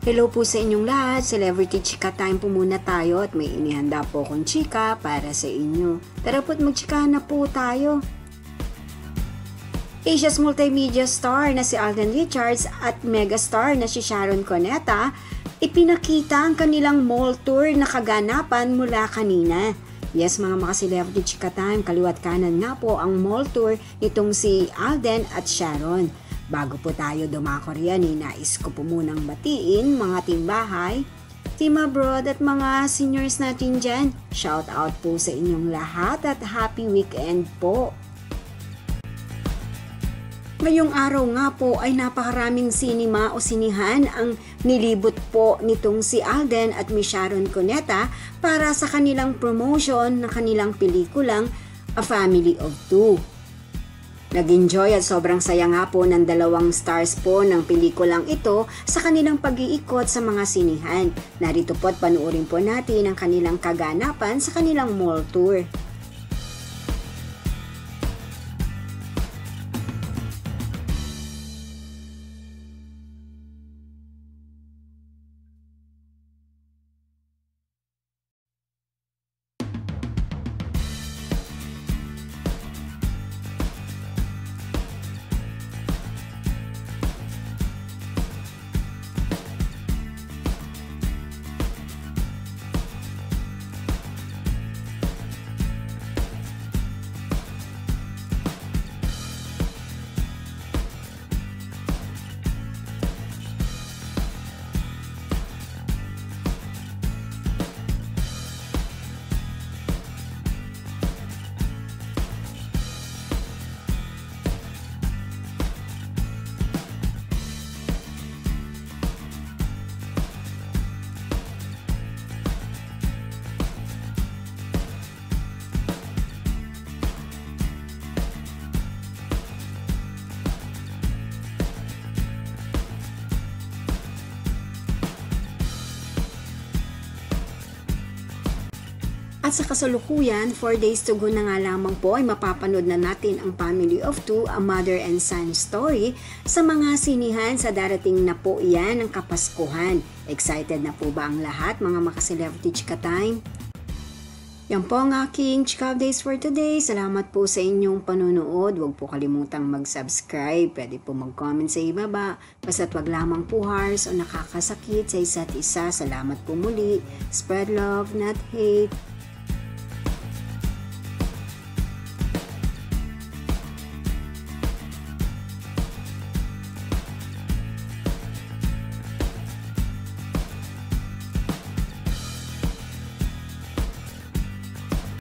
Hello po sa inyong lahat, Celebrity Chika Time po muna tayo at may inihanda po akong chika para sa inyo. Tara po't magchika na po tayo. Asia's multimedia star na si Alden Richards at megastar na si Sharon Cuneta, ipinakita ang kanilang mall tour na kaganapan mula kanina. Yes mga Celebrity Chika Time, kaliwat kanan nga po ang mall tour nitong si Alden at Sharon. Bago po tayo dumako riyan, nais ko po munang batiin mga timbahay, team abroad at mga seniors natin dyan. Shout out po sa inyong lahat at happy weekend po. Ngayong araw nga po ay napakaraming sinima o sinihan ang nilibot po nitong si Alden at Miss Sharon Cuneta para sa kanilang promotion ng kanilang pelikulang A Family of Two. Nag-enjoy at sobrang saya nga po ng dalawang stars po ng pelikulang ito sa kanilang pag-iikot sa mga sinihan. Narito po at panuorin po natin ang kanilang kaganapan sa kanilang mall tour. At sa kasalukuyan, 4 days to go na nga lamang po ay mapapanood na natin ang Family of Two, a mother and son story sa mga sinihan sa darating na po iyan ng Kapaskuhan. Excited na po ba ang lahat mga Celebrity Chika Time? Yan po ang aking chika updates for today. Salamat po sa inyong panonood. Huwag po kalimutang mag-subscribe. Pwede po mag-comment sa ibaba. Basta't wag lamang po harsh o nakakasakit sa isa't isa. Salamat po muli. Spread love, not hate.